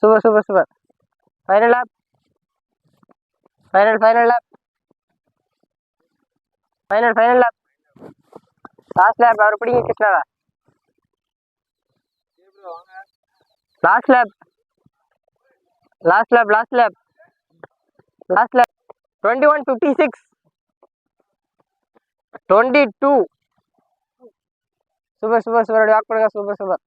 Super super super. Final lap. Final lap. Final lap. Last lap. அவர் பிடிங்க கிருஷ்ணாவா. Last lap. 21:56. 22. Super அப்படி walk பண்ணுங்க. சூப்பர்.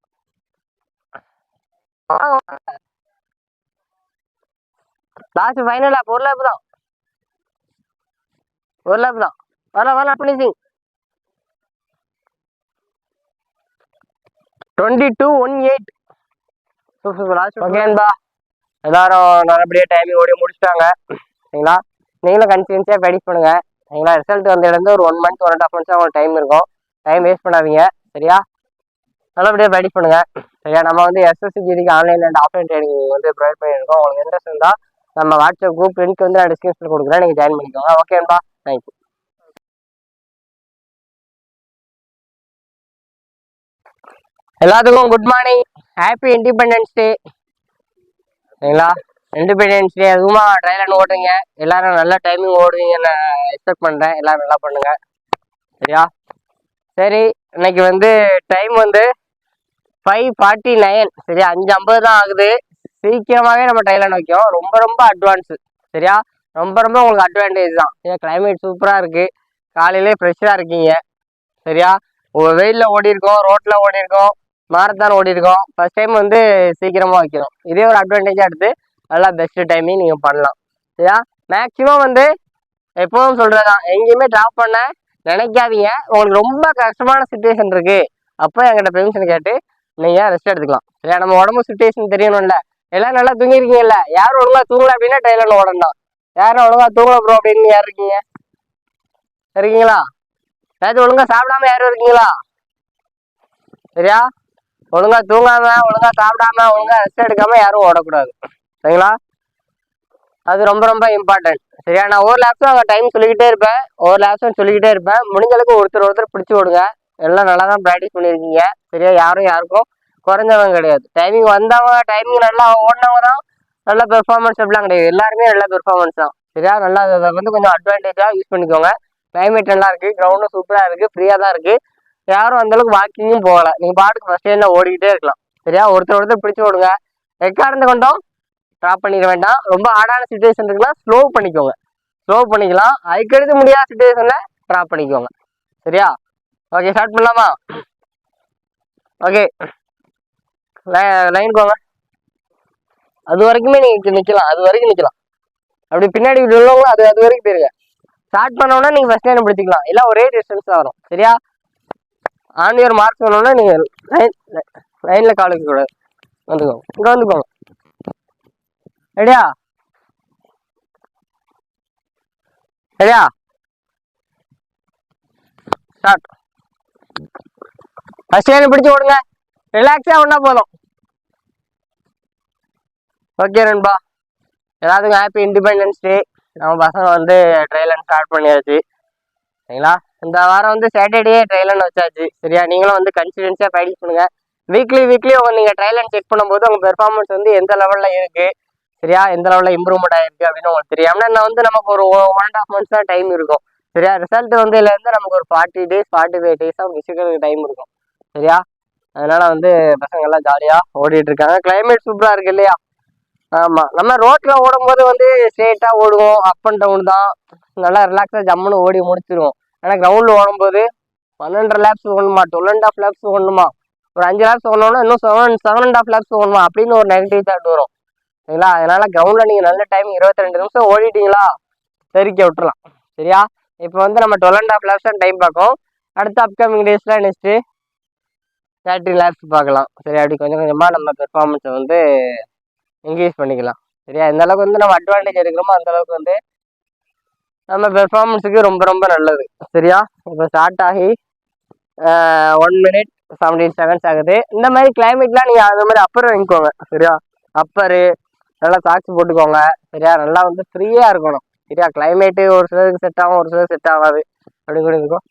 Last final lap. ஒரு lap தான். வரலாம் ஃபினிஷிங். 22:18. Super last. ஓகேன்பா, எல்லாரும் நல்லபடியாக டைமிங் ஓடி முடிச்சிட்டாங்க. சரிங்களா, நீங்களும் கன்சிஸ்டன்ஸியாக ப்ராக்டிஸ் பண்ணுங்க. சரிங்களா, ரிசல்ட் வந்து இருந்து ஒரு 1 month 1.5 months உங்களுக்கு டைம் இருக்கும். டைம் வேஸ்ட் பண்ணாதீங்க. சரியா, நல்லபடியாக ப்ராக்டிஸ் பண்ணுங்க. சரியா, நம்ம வந்து SSCGDக்கு ஆன்லைன் அண்ட் ஆஃப்லைன் ட்ரைனிங் வந்து ப்ரொவைட் பண்ணியிருக்கோம். உங்களுக்கு இன்ட்ரெஸ்ட் இருந்தால் நம்ம வாட்ஸ்அப் குரூப் லிங்க் வந்து நான் டிஸ்கிரிப்ஷனில் கொடுக்குறேன், நீங்கள் ஜாயின் பண்ணிக்கோங்க. ஓகேன்பா, தேங்க்யூ. எல்லாத்துக்கும் good morning. Happy independence day. சரிங்களா, இண்டிபெண்டன்ஸ் டே அதுவுமா ட்ரையல் ரன் ஓடுங்க. எல்லாரும் நல்ல டைமிங் ஓடுவீங்கன்னு நான் எக்ஸ்பெக்ட் பண்ணுறேன். எல்லாரும் நல்லா பண்ணுங்க. சரியா, சரி, இன்னைக்கு வந்து டைம் வந்து 5:49. சரியா, 5:50 தான் ஆகுது. சீக்கிரமாகவே நம்ம ட்ரையல் ரன் வைக்கும். ரொம்ப அட்வான்ஸு. சரியா, ரொம்ப உங்களுக்கு அட்வான்டேஜ் தான். சரியா, கிளைமேட் சூப்பராக இருக்குது. காலையிலே ஃப்ரெஷ்ஷாக இருக்கீங்க. சரியா, வெயிலில் ஓடி இருக்கோம், ரோட்டில் ஓடி இருக்கோம், மாரத்தான் ஓடி இருக்கோம். ஃபர்ஸ்ட் டைம் வந்து சீக்கிரமாக வைக்கிறோம். இதே ஒரு அட்வான்டேஜாக எடுத்து நல்லா பெஸ்ட் டைமிங் நீங்கள் பண்ணலாம். சரியா, மேக்ஸிமம் வந்து எப்போதும் சொல்கிறதான், எங்கேயுமே ட்ராப் பண்ண நினைக்காதீங்க. உங்களுக்கு ரொம்ப கஷ்டமான சுச்சுவேஷன் இருக்குது, அப்போ என்கிட்ட பெர்மிஷன் கேட்டு நீங்கள் ரெஸ்ட் எடுத்துக்கலாம். சரியா, நம்ம உடம்பு சுச்சுவேஷன் தெரியணும்ல. எல்லாம் நல்லா தூங்கிருக்கீங்கல்ல. யாரும் ஒழுங்காக தூங்கலை அப்படின்னா ட்ரையல் ஓடணும். யாரும் ஒழுங்காக தூங்கலை ப்ரோ அப்படின்னு யார் இருக்கீங்களா? ஏதாச்சும் ஒழுங்காக சாப்பிடாம யாரும் இருக்கீங்களா? சரியா, ஒழுங்காக தூங்காம, ஒழுங்காக சாப்பிடாம, ஒழுங்காக ரெஸ்ட் எடுக்காம யாரும் ஓடக்கூடாது. சரிங்களா, அது ரொம்ப இம்பார்ட்டன்ட். சரியா, நான் ஒவ்வொரு லேப்ஸும் அங்கே டைம் சொல்லிக்கிட்டே இருப்பேன். முடிஞ்ச அளவுக்கு ஒருத்தர் பிடிச்சி விடுங்க. எல்லாம் நல்லா தான் ப்ராக்டிஸ் பண்ணியிருக்கீங்க. சரியா, யாருக்கும் குறைஞ்சவங்க கிடையாது. டைமிங் வந்தவங்க, டைமிங் நல்லா ஓடினவங்க தான் நல்ல பெர்ஃபார்மன்ஸ் அப்படிலாம் கிடையாது. எல்லாருமே நல்ல பெர்ஃபார்மன்ஸ் தான். சரியா, நல்லா அதை வந்து கொஞ்சம் அட்வான்டேஜாக யூஸ் பண்ணிக்கோங்க. கிளைமேட் நல்லா இருக்குது, கிரவுண்டும் சூப்பராக இருக்குது, ஃப்ரீயாக தான் இருக்குது. யாரும் அந்தளவுக்கு வாக்கிங்கும் போகலை. நீங்கள் பாட்டுக்கு ஃபர்ஸ்ட் டைமில் ஓடிக்கிட்டே இருக்கலாம். சரியா, ஒருத்தர் பிடிச்சி விடுங்க. எக்காரணத்தை கொண்டோம் ட்ராப் பண்ணிக்க வேண்டாம். ரொம்ப ஹார்டான சுச்சுவேஷன் இருக்குன்னா ஸ்லோ பண்ணிக்கலாம். அதுக்கடுத்து முடியாத சுச்சுவேஷனில் ட்ராப் பண்ணிக்கோங்க. சரியா, ஓகே, ஸ்டார்ட் பண்ணலாமா? ஓகே, லைன் போங்க. அது வரைக்குமே நீங்கள் நிற்கலாம். அப்படி பின்னாடி உள்ளவங்களும் அது வரைக்கும் போயிருங்க. ஸ்டார்ட் பண்ணோன்னா நீங்கள் ஃபர்ஸ்ட் லைன் பிடிச்சிக்கலாம். எல்லாம் ஒரே டிஸ்டன்ஸ் தான் வரும். சரியா, ஆன்வியர் மார்க் பண்ணோன்னா நீங்கள் லைனில் கால் வைக்கக்கூடாது. வந்துக்கோங்க. ரெடியா? ஸ்டார்ட். ஃபர்ஸ்ட் லைன் பிடிச்சி ஓடுங்க. ரிலாக்ஸாக ஒன்றா போதும். ஓகே நண்பா, எல்லாத்துக்கும் ஹாப்பி இண்டிபெண்டன்ஸ் டே. நம்ம பசங்க வந்து ட்ரையல் ரன் ஸ்டார்ட் பண்ணியாச்சு. சரிங்களா, இந்த வாரம் வந்து சாட்டர்டே ட்ரையல் ரன் வச்சாச்சு. சரியா, நீங்களும் வந்து கன்சிஸ்டன்ஸியாக ப்ராக்டிஸ் பண்ணுங்க. வீக்லி நீங்கள் ட்ரையல் ரன் செக் பண்ணும்போது உங்கள் பெர்ஃபார்மன்ஸ் வந்து எந்த லெவலில் இருக்குது, சரியா, எந்த லெவலில் இம்ப்ரூவ்மெண்ட் ஆகிருக்கு அப்படின்னு உங்களுக்கு தெரியும். ஏன்னா வந்து நமக்கு ஒரு 1.5 months தான் டைம் இருக்கும். சரியா, ரிசல்ட் வந்து இதுலேருந்து நமக்கு ஒரு 40 days 45 days தான் விசிக்கிறதுக்கு டைம் இருக்கும். சரியா, அதனால வந்து பசங்க எல்லாம் ஜாலியாக ஓடிட்டு இருக்காங்க. கிளைமேட் சூப்பராக இருக்கு இல்லையா? ஆமாம், நம்ம ரோட்டில் ஓடும்போது வந்து ஸ்ட்ரெயிட்டாக ஓடுவோம், அப் அண்ட் டவுன் தான், நல்லா ரிலாக்ஸாக ஜம்முன்னு ஓடி முடிச்சிருவோம். ஆனால் கிரவுண்டில் ஓடும்போது 12 laps ஓடணுமா, 12.5 laps ஓடணுமா, ஒரு 5 laps ஓடணும்னா இன்னும் 7.5 laps ஓடணுமா அப்படின்னு ஒரு நெகட்டிவ் தாட் வரும். சரிங்களா, அதனால கிரவுண்டில் நீங்கள் நல்ல டைம் 22 நிமிஷம் ஓடிட்டீங்களா தெரிக்க விட்டுலாம். சரியா, இப்போ வந்து நம்ம 12.5 laps தான் டைம் பார்க்கும். அடுத்த அப்கமிங் டேஸில் நெக்ஸ்ட்டு 30 laps பார்க்கலாம். சரி, அப்படி கொஞ்சம் கொஞ்சமாக நம்ம பெர்ஃபார்மன்ஸை வந்து இன்க்ரீஸ் பண்ணிக்கலாம். சரியா, எந்த அளவுக்கு வந்து நம்ம அட்வான்டேஜ் எடுக்கிறோமோ அந்த அளவுக்கு வந்து நம்ம பெர்ஃபார்மன்ஸுக்கு ரொம்ப நல்லது. சரியா, இப்போ ஸ்டார்ட் ஆகி 1 minute 17 seconds ஆகுது. இந்த மாதிரி கிளைமேட்லாம் நீங்கள் அது மாதிரி அப்பர் வாங்கிக்கோங்க. சரியா, அப்பரு நல்லா சாக்ஸ் போட்டுக்கோங்க. சரியா, நல்லா வந்து ஃப்ரீயாக இருக்கணும். சரியா, கிளைமேட்டு ஒரு சிலருக்கு செட் ஆகும், ஒரு சிலருக்கு செட் ஆகாது. அப்படி கூட இருக்கும்.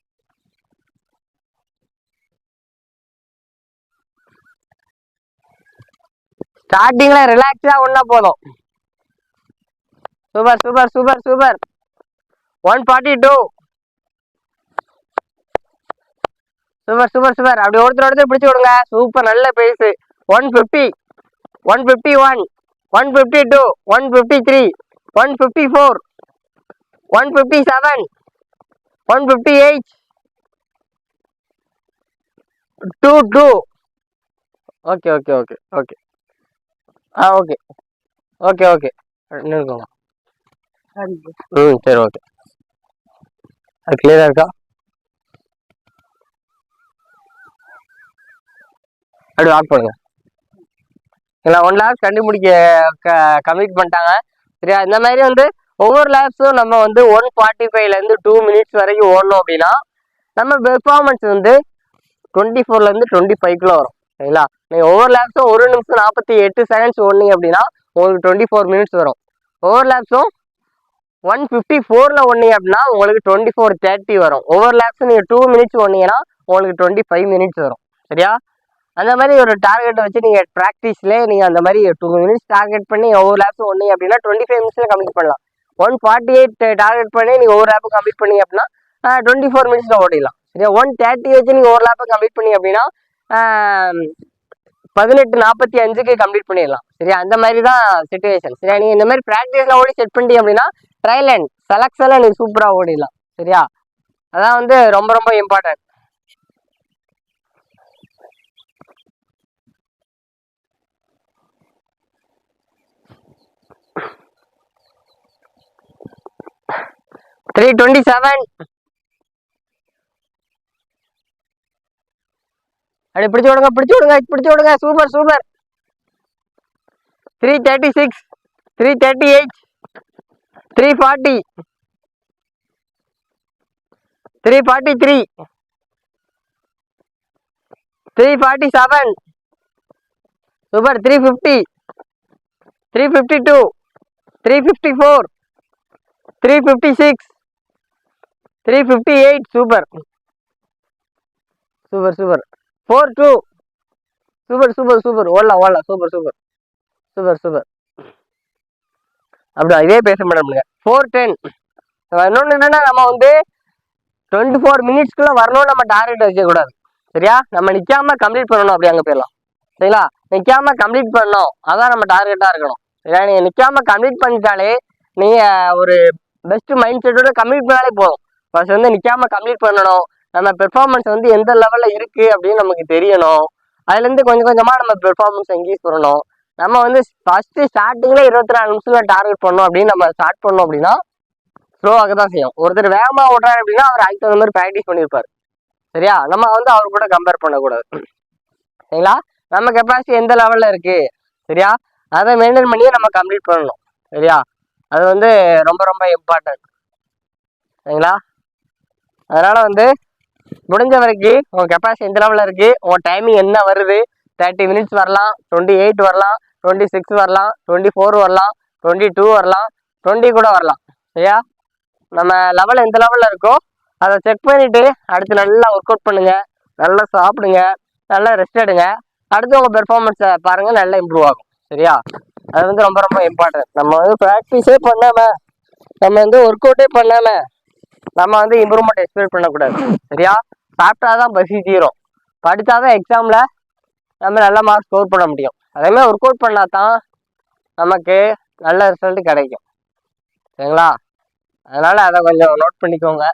ஸ்டார்டிங்ல ரிலாக்ஸா ஒன்னா போதும். Super super super super. 142. Super super super. அப்படி ஒருத்தர் பிடிச்சு விடுங்க. சூப்பர், நல்ல pace. 150, 151, 152, 153, 154, 157, 158, 22. Okay okay okay okay. Okay okay okay. நின்றுக்கோங்க. சரி ஓகே. அது கிளியரா இருக்கா? அப்படி வாக் பண்ணுங்க. இல்லை, 1 லேப் கண்டுபிடிக்க கம்ப்ளீட் பண்ணிட்டாங்க. சரியா? இந்த மாதிரி வந்து ஒவ்வொரு லேப்ஸும் நம்ம வந்து 145லேருந்து 2 minutes வரைக்கும் ஓடணும் அப்படின்னா நம்ம பெர்ஃபார்மன்ஸ் வந்து 24லேருந்து 25க்குள்ள வரும். சரிங்களா? நீங்கள் ஒவ்வொரு லேப்ஸும் 1 நிமிஷம் 48 செகண்ட்ஸ் ஓடுனீங்க அப்படின்னா உங்களுக்கு 24 minutes வரும். ஒவ்வொரு லேப்ஸும் 154ல் ஓடுனீங்க அப்படின்னா உங்களுக்கு 24:30 வரும். ஒவ்வொரு லேப்ஸும் நீங்கள் 2 minutes ஓடுனீங்கன்னா உங்களுக்கு 25 minutes வரும். சரியா? அந்த மாதிரி ஒரு டார்கெட்டை வச்சு நீங்கள் ப்ராக்டிஸ்லேயே நீங்கள் அந்த மாதிரி 2 minutes டார்கெட் பண்ணி ஒவ்வொரு லேப்ஸும் ஓடுனீங்க அப்படின்னா 25 minutes கம்ப்ளீட் பண்ணலாம். 148 டார்கெட் பண்ணி நீங்கள் ஒவ்வொரு லேப்பும் கம்ப்ளீட் பண்ணீங்க அப்படின்னா 24 minutes ஓடிடலாம். சரியா? 130 வச்சு நீங்கள் ஒரு லேப்பை கம்ப்ளீட் பண்ணி அப்படின்னா 18:45க்கு கம்ப்ளீட் பண்ணிடலாம். சரியா? அந்த மாதிரி தான் சிச்சுவேஷன். சரியா? நீங்கள் இந்த மாதிரி ப்ராக்டிஸில் ஓடி செட் பண்ணிட்டீங்க அப்படின்னா ட்ரையல் அண்ட் செலக்ஷனில் நீங்கள் சூப்பராக ஓடிடலாம். சரியா? அதான் வந்து ரொம்ப ரொம்ப இம்பார்ட்டன்ட். $327. அப்படி பிடிச்சு விடுங்க, பிடிச்சு விடுங்க, பிடிச்சு விடுங்க. Super super. 336, 338, 340, 343, 347. Super. 350, 352, 354, 356, 358. Super super super. 42. Super super super. ஓடலாம் ஓடலாம். Super super super super. அப்படியா? இதே பேச முடியல. 410. இன்னொன்று என்னன்னா, நம்ம வந்து 24 minutesக்குள்ள வரணும்னு நம்ம டார்கெட் வச்சக்கூடாது. சரியா? நம்ம நிற்காம கம்ப்ளீட் பண்ணணும். அப்படி அங்கே போயிடலாம். சரிங்களா? நிற்காம கம்ப்ளீட் பண்ணணும், அதான் நம்ம டார்கெட்டாக இருக்கணும். சரியா? நீங்கள் நிற்காம கம்ப்ளீட் பண்ணிட்டாலே நீங்கள் ஒரு பெஸ்ட் மைண்ட் செட்டோட கம்ப்ளீட் பண்ணாலே போதும். ஃபர்ஸ்ட் வந்து நிற்காம கம்ப்ளீட் பண்ணணும். நம்ம பெர்ஃபார்மன்ஸ் வந்து எந்த லெவலில் இருக்குது அப்படின்னு நமக்கு தெரியணும். அதுலேருந்து கொஞ்சம் கொஞ்சமாக நம்ம பெர்ஃபார்மன்ஸ் இன்க்ரீஸ் பண்ணணும். நம்ம வந்து ஃபஸ்ட்டு ஸ்டார்டிங்கில் 24 நிமிஷத்தில் டார்கெட் பண்ணோம் அப்படின்னு நம்ம ஸ்டார்ட் பண்ணோம் அப்படின்னா ஸ்லோவாக தான் செய்யும். ஒருத்தர் வேகமாக ஓடுறாரு அப்படின்னா அவர் அதுக்கு தகுந்த மாதிரி ப்ராக்டிஸ் பண்ணியிருப்பார். சரியா? நம்ம வந்து அவர் கூட கம்பேர் பண்ணக்கூடாது. சரிங்களா? நம்ம கெப்பாசிட்டி எந்த லெவலில் இருக்குது, சரியா, அதை மெயின்டைன் பண்ணியே நம்ம கம்ப்ளீட் பண்ணணும். சரியா? அது வந்து ரொம்ப ரொம்ப இம்பார்ட்டன்ட். சரிங்களா? அதனால் வந்து முடிஞ்ச வரைக்கும் உங்கள் கெப்பாசிட்டி எந்த லெவலில் இருக்குது, உங்கள் டைமிங் என்ன வருது, 30 minutes வரலாம், 28 வரலாம், 26 வரலாம், 24 வரலாம், 22 வரலாம், 20 கூட வரலாம். சரியா? நம்ம லெவல் எந்த லெவலில் இருக்கோ அதை செக் பண்ணிவிட்டு அடுத்து நல்லா ஒர்க் அவுட் பண்ணுங்கள், நல்லா சாப்பிடுங்க, நல்லா ரெஸ்ட் எடுங்க. அடுத்து உங்கள் பெர்ஃபார்மன்ஸை பாருங்கள், நல்லா இம்ப்ரூவ் ஆகும். சரியா? அது வந்து ரொம்ப ரொம்ப இம்பார்ட்டன்ட். நம்ம வந்து ப்ராக்டிஸே பண்ணாமல், நம்ம வந்து ஒர்க் அவுட்டே பண்ணாமல் நம்ம வந்து இம்ப்ரூவ்மெண்ட் எக்ஸ்பெக்ட் பண்ணக்கூடாது. சரியா? சாப்பிட்டாதான் பசி தீரும், படித்தாதான் எக்ஸாமில் நம்ம நல்ல மார்க் ஸ்கோர் பண்ண முடியும். அதேமாதிரி ஒர்க் அவுட் பண்ணால் தான் நமக்கு நல்ல ரிசல்ட் கிடைக்கும். சரிங்களா? அதனால் அதை கொஞ்சம் நோட் பண்ணிக்கோங்க.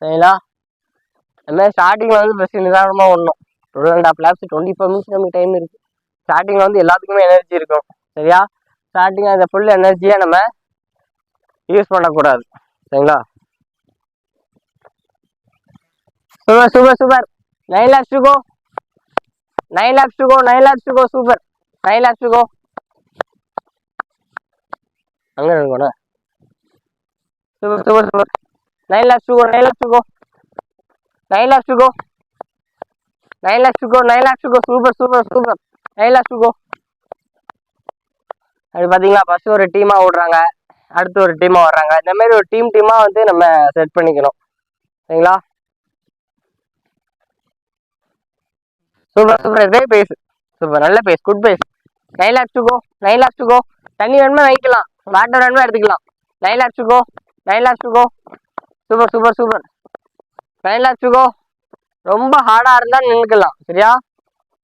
சரிங்களா? அதுமாதிரி ஸ்டார்டிங்கில் வந்து ஃபஸ்ட்டு நிதானமாக ஓடணும். 12.5 laps 24 minutes நமக்கு டைம் இருக்குது. ஸ்டார்டிங்கில் வந்து எல்லாத்துக்குமே எனர்ஜி இருக்கும். சரியா? ஸ்டார்டிங் அந்த ஃபுல் எனர்ஜியை நம்ம யூஸ் பண்ணக்கூடாது. சரிங்களா? Super super super. 9 laps to go, 9 laps to go, 9 laps to go. Super. 9 laps to go. அங்கே இருக்கணும். Super super super. 9 laps to go, 9 laps to go, 9 laps to go, 9 laps to go, 9 laps to go. Super super super. 9 laps to go. அப்படி பார்த்தீங்களா? First ஒரு டீமாக ஓடுறாங்க, அடுத்து ஒரு டீமாக வர்றாங்க. இந்த மாதிரி ஒரு டீமாக வந்து நம்ம செட் பண்ணிக்கணும். சரிங்களா? Super super. இதே பேஸ். சூப்பர், நல்ல pace, good pace. 9 laps to go. 9 laps to go. தண்ணி வேணுமா வாங்கிக்கலாம், வாட்டர் வேணுமா எடுத்துக்கலாம். 9 laps to go. 9 laps to go. Super super super. 9 laps to go. ரொம்ப ஹார்டா இருந்தா நின்றுக்கலாம், சரியா?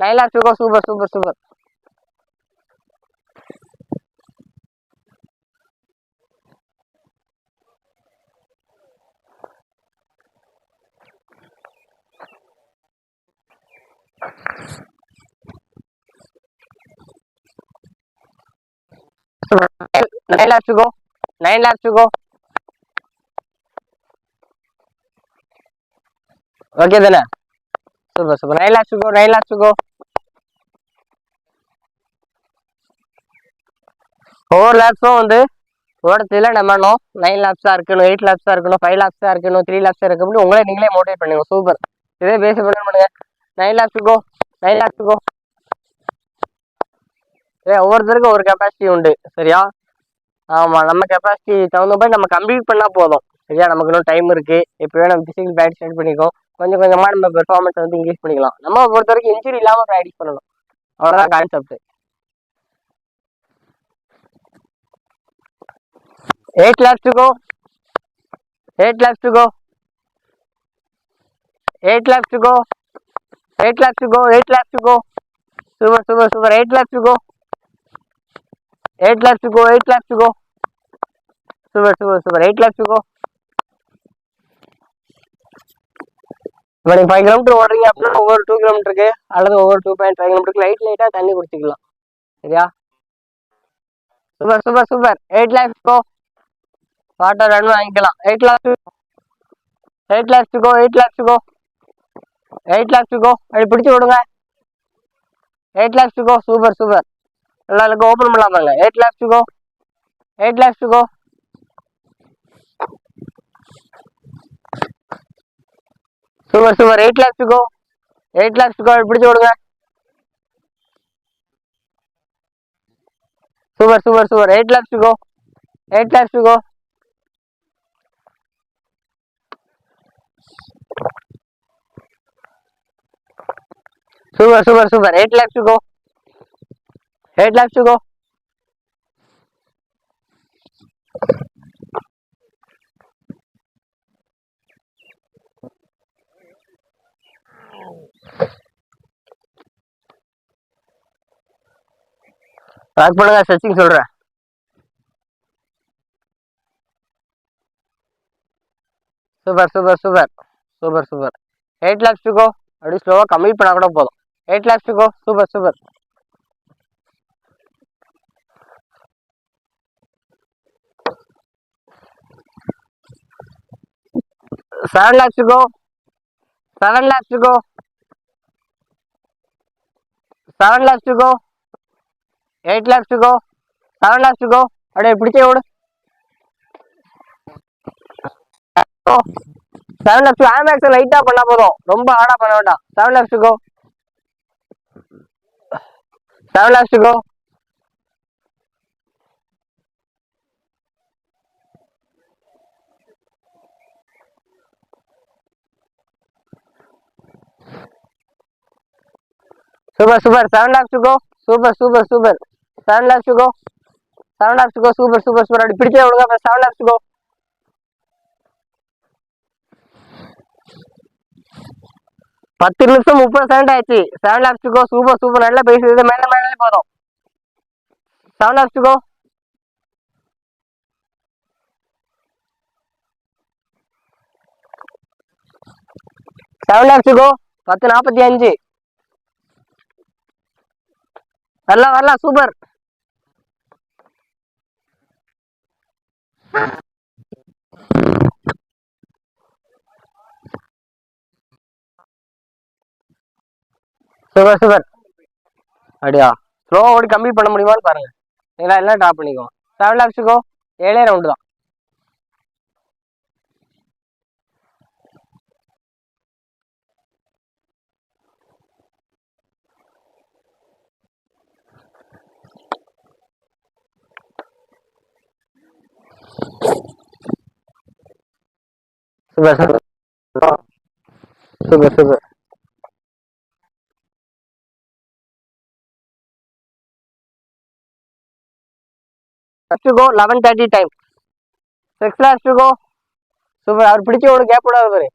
9 laps to go. Super super super. Nine laps to go. 9 laps to go. Okay தானே? Super super. 9 laps to go. 9 laps to go. ஒவ்வொரு லேப்ஸும் வந்து ஓடத்துல நம்ம 9 லேப்ஸா இருக்கணும், 8 லேப்ஸா இருக்கணும், 5 லேப்ஸா இருக்கணும், 3 லேப்ஸா இருக்கணும், உங்களே நீங்களே மோட்டிவேட் பண்ணுங்க. சூப்பர். இதே பேஸ் பண்ணுங்க. 9 laps to go. 9 laps to go. ஒவ்வொருத்தருக்கும் ஒரு கெப்பாசிட்டி உண்டு, சரியா? ஆமா, நம்ம கெப்பாசிட்டி தகுந்த போய் நம்ம கம்ப்ளீட் பண்ணா போதும், சரியா? நமக்கு இன்னும் டைம் இருக்கு. இப்பவே நம்ம பிசிக்கல் ப்ராக்டிஸ் ஸ்டார்ட் பண்ணிக்கோ. கொஞ்சம் கொஞ்சமா நம்ம பெர்ஃபார்மன்ஸ் வந்து இன்க்ரீஸ் பண்ணிக்கலாம். நம்ம பொறுத்த வரைக்கும் இன்ஜுரி இல்லாம ப்ராக்டிஸ் பண்ணணும், அவ்வளவுதான் concept. 8 laps to go. 8 laps to go. 8 laps to go. 8 laps to go. 8 laps to go. Super super super. 8 laps to go. 8 laps to go. 8 laps to go. Super super super. 8 laps to go. இப்போ நீங்கள் 5 kilometre ஓடுறீங்க அப்படின்னா ஒவ்வொரு 2 கிலோமீட்டருக்கு அல்லது ஒவ்வொரு 2.5 கிலோமீட்டருக்கு லைட்டாக தண்ணி குடிச்சிக்கலாம், சரியா? Super super super. 8 laps to go. Water run வாங்கிக்கலாம். 8 laps to go. 8 laps to go. 8 laps to go. 8 laps to go. அப்படி பிடிச்சி விடுங்க. 8 laps to go. Super super. எல்லாருக்கும் ஓப்பன் பண்ணலாமாங்க? 8 laps to go. 8 laps to go. Super super. 8 laps to go. 8 laps to go. பிடிச்சி விடுங்க. Super super super. 8 laps to go. 8 laps to go. Super super super. 8 laps to go. 8 laps to go. Pack பண்ணுங்க, stretching சொல்றேன். Super super super super super. 8 laps to go. அப்படி ஸ்லோவாக complete பண்ணால் கூட போதும். 8 laps to go. Super super. 7 laps to go. 7 laps to go. 7 laps to go. 8 laps to go. 7 laps to go. அப்படியே பிடிச்சே ஓடு. 7 laps to go. ஆமாக்ஸ் லைட்டா பண்ணா போதும், ரொம்ப ஹார்டா பண்ண வேண்டாம். 7 laps to go. 7 laps to go. Super super. 7 laps to go. Super super super. 7 laps to go. 7 laps to go. Super super super. அப்படி பிடிச்சே விடுங்க. 7 laps to go. 10 நிமிஷம் 30 செகண்ட் ஆயிடுச்சு. 7 laps to go. Super super. நல்லா பேசுறது மேலே மேலே போதும். 7 laps to go. 7 laps to go. 10:45. வரலாம் வரலாம். சூப்பர். Super super. அப்படியா? ஸ்லோவா ஓடி கம்ப்ளீட் பண்ண முடியுமான்னு பாருங்க. நீங்களா எல்லாம் ட்ராப் பண்ணிக்கோ. 7 laps to go. 7 ரவுண்டு தான். Super super super super. First go 11:30 time. 6 laps to go. Super. அவர் பிடிச்சி ஒரு கேப் விடாது பாரு.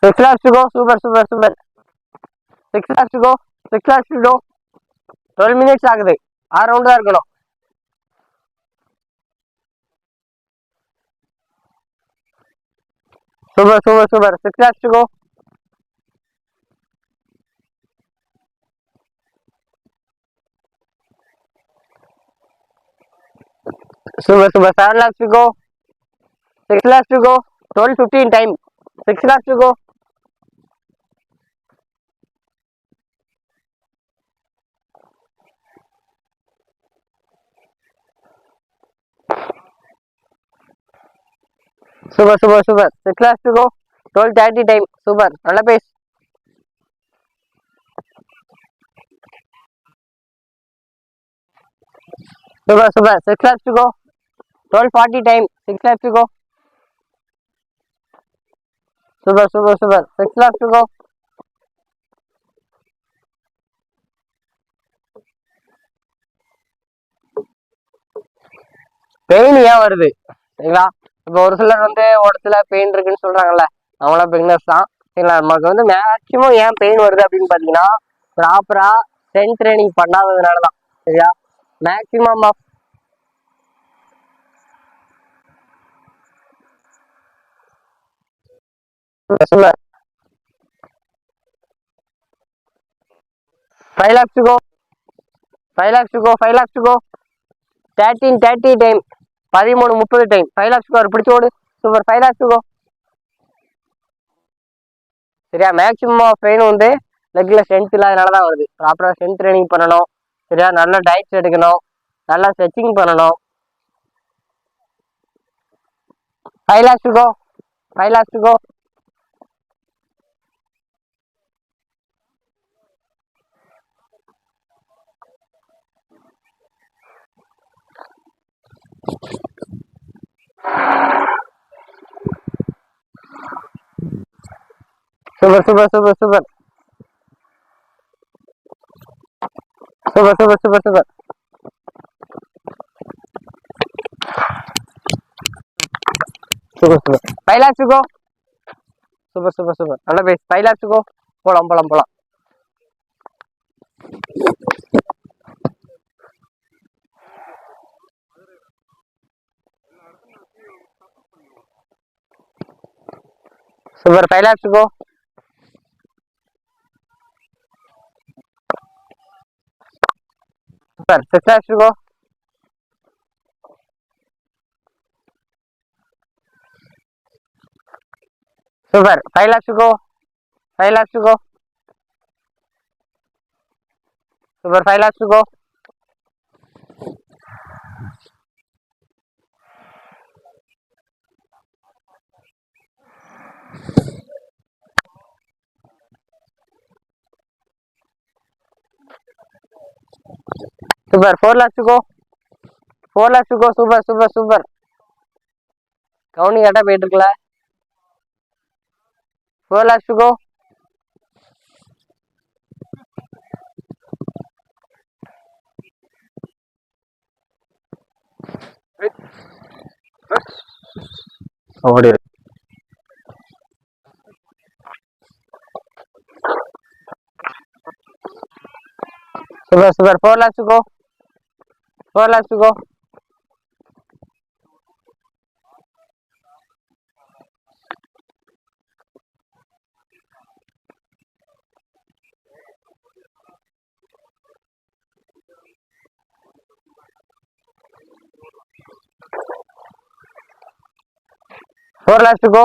6 laps to go. Super super super. 6 laps to go. 6 laps to go. 12 minutes ஆகுது. 6 ரவுண்ட் தான் இருக்கணும். Super super super. 6 laps to go. Super super. 7 laps to go. 6 laps to go. 12:15 time. 6 laps to go. Super super super. 6 laps to go. 12:30 time. Super. நல்ல pace. Super super. 6 laps to go. 12:40 time. 6 laps to go. Super super super. 6 laps to go. Pain ஏன் வருது சரிங்களா? இப்போ ஒரு சிலர் வந்து உடத்துல pain இருக்குன்னு சொல்றாங்கல்ல, அவங்களாம் பிகினர்ஸ் தான் சரிங்களா. நமக்கு வந்து மேக்சிமம் ஏன் பெயின் வருது அப்படின்னு பார்த்தீங்கன்னா, ப்ராப்பரா ஸ்ட்ரென்த் ட்ரைனிங் பண்ணாததுனால தான் சரியா. Maximum of super. 5 laps to go. 5 laps to go. 5 laps to go. 13:30 time. 13:30 time. 5 laps to go. அவர் பிடிச்சி ஓடு. சூப்பர். 5 laps to go. சரியா. மேக்சிமம் ஆஃப் பெயின் வந்து லெக்ல ஸ்ட்ரென்த் இல்லாதனால தான் வருது. ப்ராப்பராக ஸ்ட்ரென்த் ட்ரைனிங் பண்ணணும் சரியா. நல்ல டயட்ஸ் எடுக்கணும், நல்லா ஸ்ட்ரெச்சிங் பண்ணணும். 5 laps to go. 5 laps to go. Super super super super. Super super super super. Super super. 5 laps to go. Super super super. நல்ல பேஸ். 5 laps to go. போலாம் போலாம் போலாம். Super. 5 laps to go. Super. 6 laps to go. Super. 5 laps to go. 5 laps to go. Super. 5 laps to go. Super. 4 laps to go. 4 laps to go. Super super super. கவுனிங் கரெக்டாக போயிட்டு இருக்குல்ல. 4 laps to go. ஓடி super super. 4 laps to go. 4 laps to go. Four laps to go.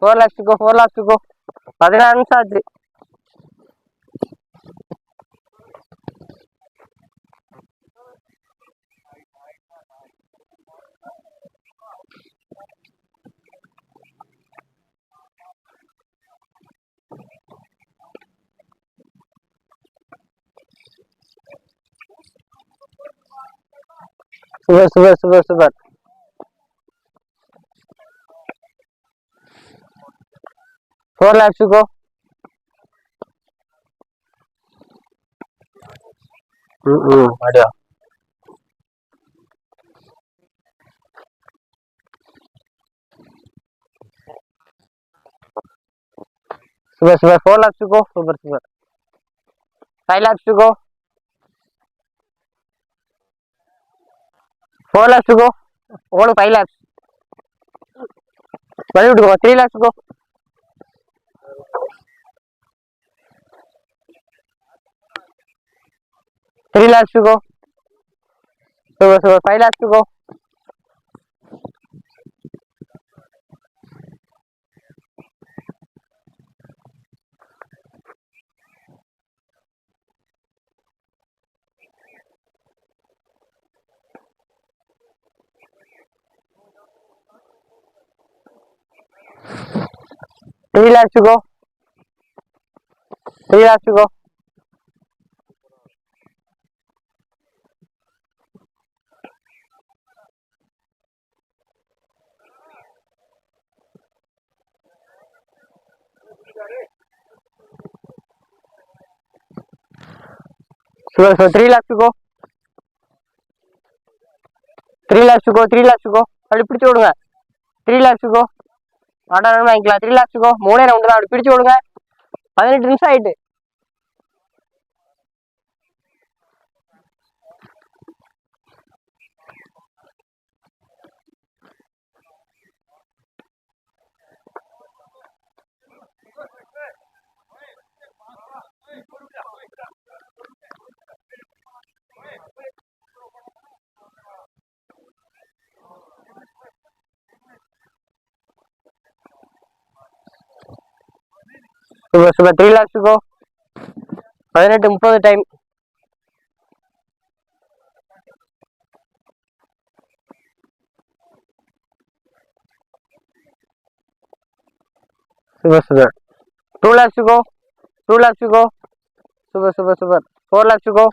4 laps to go. 4 laps to go. 16 நிமிஷம் ஆச்சு. Super super super super. 4 laps to go. அப்படியா? Super, super. 4 laps to go. Super, super. 5 laps to go. 4 laps to go. Only 5 laps. Ready to go. 3 laps to go. 3 laps to go. Super, super. 5 laps to go. Three laps to go. 3 laps to go. Super, so 3 laps to go. 3 laps to go. 3 laps to go. அப்படி பிடிச்சு விடுங்க. 3 laps to go. Order வாங்கிக்கலாம். 3 laps to go. 3 round தான். அப்படி பிடிச்சு விடுங்க. 18 நிமிஷம் ஆயிட்டு. Super, super. 3 laps to go. 18:30 time. Super, super. 2 laps to go. 2 laps to go. Super, super, super. 4 laps to go.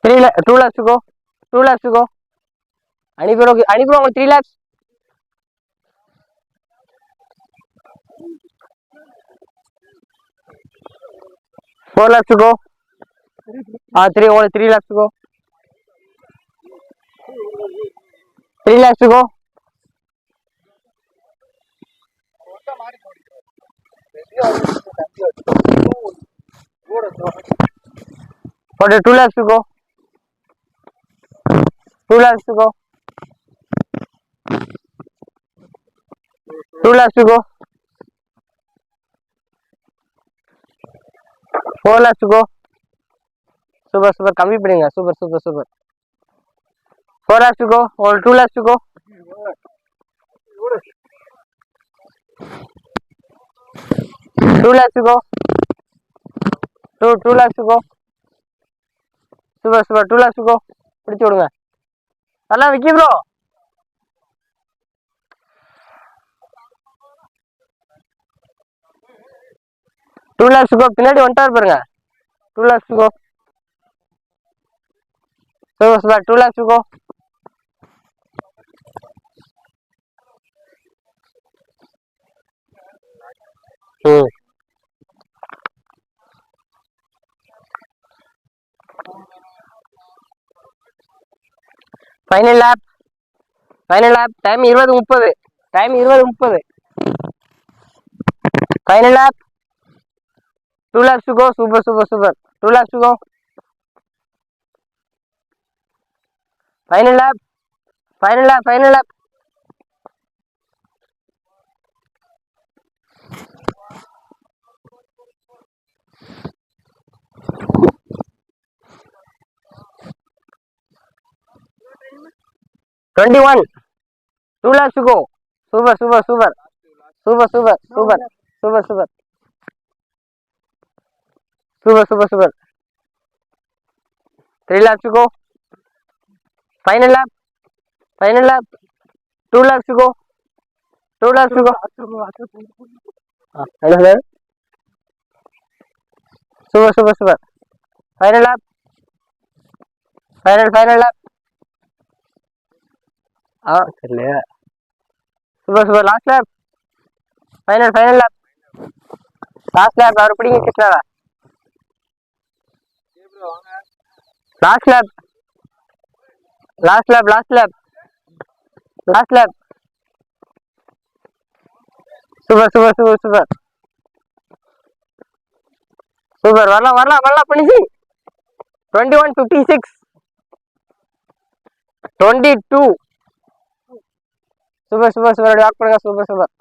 2 laps to go. 2 laps to go. அனுப்பிடுவோம் உங்களுக்கு 3 laps. 4 laps to go. 3 laps to go. 3 laps to go. 2 laps to go. 2 laps to go. 2 laps to go. 4 laps to go. Super, super. கம்மி பண்ணுங்க. Super, super, super. 4 laps to go. Or 2 laps to go. 2 laps to go. 2 laps to go. Super, super. 2 laps to go. பிடிச்சு விடுங்க. நல்லா Vicky bro. 2 laps to go. பின்னாடி வந்துட்டார் பாருங்க. 2 laps to go. Super, super. 2 laps to go. Final lap. Final lap. Time 20:30. Time 20:30. Final lap. 2 laps to go. Super, super, super. 2 laps to go. Final lap. Final lap. Final lap. Twenty-one. 2 laps to go. Super, super, super. Super, super, super. Super, super. Super, super, super. 3 laps to go. Final lap. Final lap. 2 laps to go. 2 laps to go. Hello. Super, super, super. Final lap. Final lap. தெரியல. Super, super. Last lap. Final lap. Last lap. அவர் பிடிங்க கிருஷ்ணா. Last lap last lap last lap last lap. Super super super super super. வரலாம் வரலாம் வரலாம் பண்ணிச்சு. 21:56 22. Super super super. Walk பண்ணுங்க. Super super.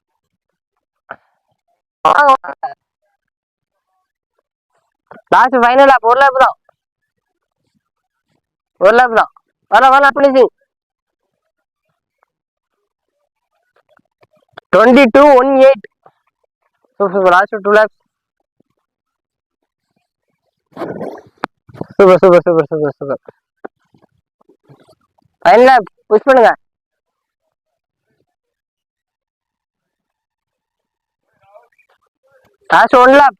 Last final lap. ஒரு லேப் தான், ஒரு லேப் தான். வரலாம் வரலாம் பண்ணிச்சு. 22:18. Super super. Last 2 laps. Super super super super super. Final lap push பண்ணுங்க. Last 1 lap.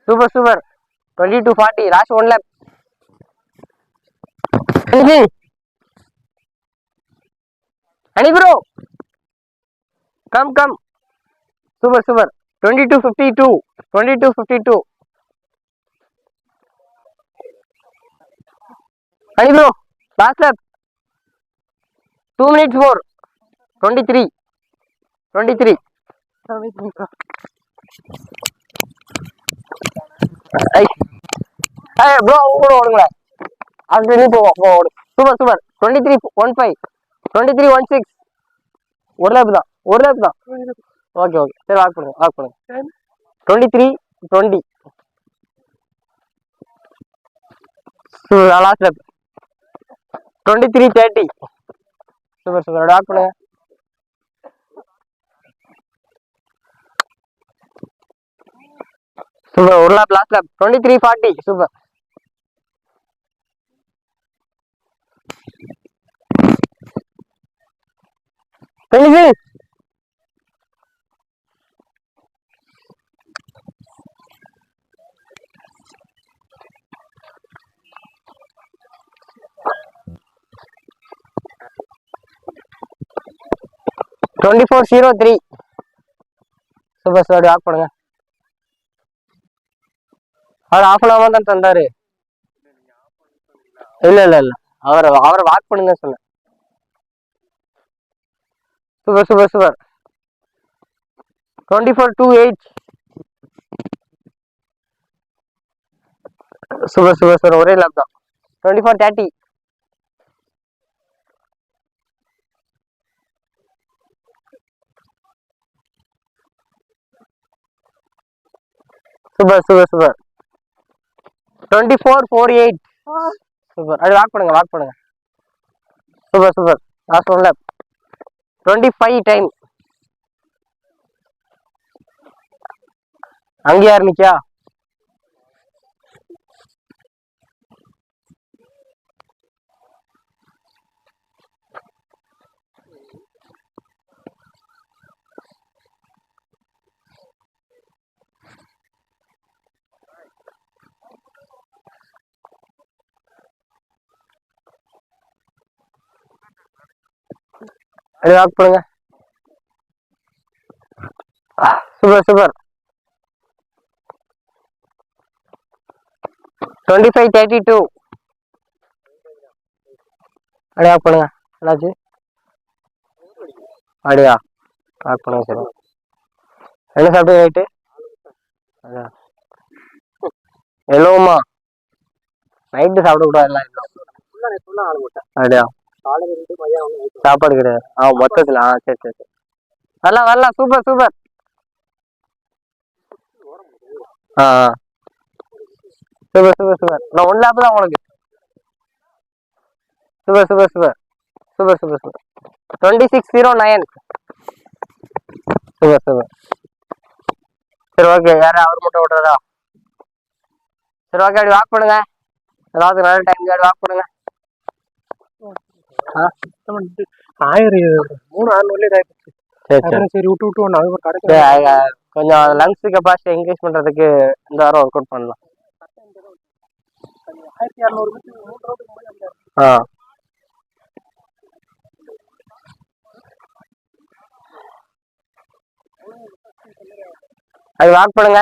Super super. 22:40. Last 1 lap. Ani bro, come come. Super super. 22:52. 22:52. Ani bro, last lap. 2 minutes more. 23. 23. Hey bro, ஓடுங்களா. அது நீ போ. Super super. 23:15. 23:16. ஒரு lap தான், ஒரு lap தான். Okay okay சரி, walk பண்ணுங்க வாக் பண்ணுங்க. 23:20. Last lab. 23:30. Super super. Walk பண்ணுங்க. சூப்பர். ஒரு lab last lab. 23:40. Super. $24.03. Super sir. Walk பண்ணுங்க. அவர் ஆஃப் அன் ஹவர் தான் தந்தாரு. இல்ல இல்ல இல்ல, அவரை வாக் பண்ணுங்க சொன்ன. Super super super. 24:28. Super super sir. ஒரே லேப் தான். 24:30. Super super super. 24:48. சூப்பர். அது வாக் பண்ணுங்க வாக் பண்ணுங்க. Super super. Last 1 lab. 25 time. அங்கே ஆரம்பிக்கா. அது வாக் பண்ணுங்க. Super super. 25:32. அப்படியே வாக் பண்ணுங்க. என்னாச்சு? அப்படியா வாக் பண்ணுங்க. சரி, என்ன சாப்பிட்டு ரைட்டு? அதான் எல்லோமா நைட்டு சாப்பிடக்கூடாது எல்லாம் எல்லோ. அப்படியா சாப்பாடு கிடையாது. மொத்தத்தில் சரி சரி சரி. வரலாம் வரலாம். Super super. Super super super. நான் 1 லேப் தான் உங்களுக்கு. Super super super super super super. 26:09. Super super. சரி ஓகே. யாரு அவர் மட்டும் ஓட்டுறதா? சரி ஓகே. அப்படி வாக் பண்ணுங்க. ஏதாவது நல்ல டைம் வாக் பண்ணுங்க. 3,600 சரி விட்டு விட்டு ஒன்று கொஞ்சம் லங்ஸ் கெப்பாசிட்டி இன்க்ரீஸ் பண்றதுக்கு இந்த வாரம் ஒர்க் அவுட் பண்ணலாம். 1,600 அது வாக் பண்ணுங்க.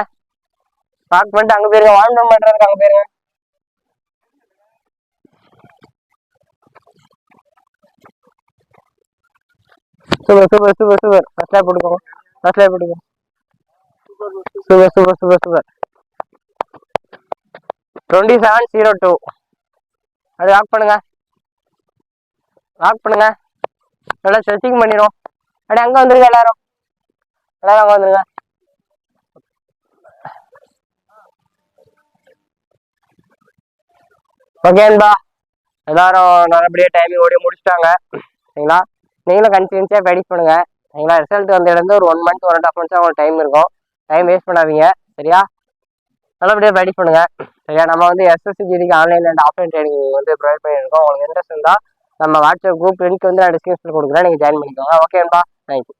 வாக் பண்ணிட்டு அங்க போயிருங்க. வார்ம் டவுன் பண்றதுக்கு அங்க போயிருங்க. Super super super super first life போட்டுக்கோங்க ஃபர்ஸ்ட் லைஃப் போட்டுக்கோங்க சூப்பர் சூப்பர் சூப்பர் சூப்பர் 2702 அது லாக் பண்ணுங்க நல்லா ஸ்ட்ரெச்சிங் பண்ணிடும் அப்படியே அங்கே வந்துருங்க எல்லாரும் அங்கே வந்துருங்க ஓகேன்பா எல்லாரும் நல்லபடியாக டைமிங் ஓடி முடிச்சிட்டாங்க சரிங்களா நீங்களும் கன்சிஸ்டன்ஸியாக ப்ராக்டிஸ் பண்ணுங்க சரிங்களா ரிசல்ட் வந்து இருந்து ஒரு 1 month 1.5 months உங்களுக்கு டைம் இருக்கும் டைம் வேஸ்ட் பண்ணாதீங்க சரியா நல்லபடியாக ப்ராக்டிஸ் பண்ணுங்க சரியா நம்ம வந்து எஸ்எஸ்சிஜிடிக்கு ஆன்லைன் அண்ட் ஆஃப்லைன் ட்ரைனிங் வந்து ப்ரொவைட் பண்ணியிருக்கோம் உங்களுக்கு இன்ட்ரெஸ்ட் இருந்தால் நம்ம வாட்ஸ்அப் குரூப் லிங்க் வந்து நான் டிஸ்கிரிப்ஷனில் கொடுக்குறேன் நீங்கள் ஜாயின் பண்ணிக்கோங்க ஓகேன்பா தேங்க்யூ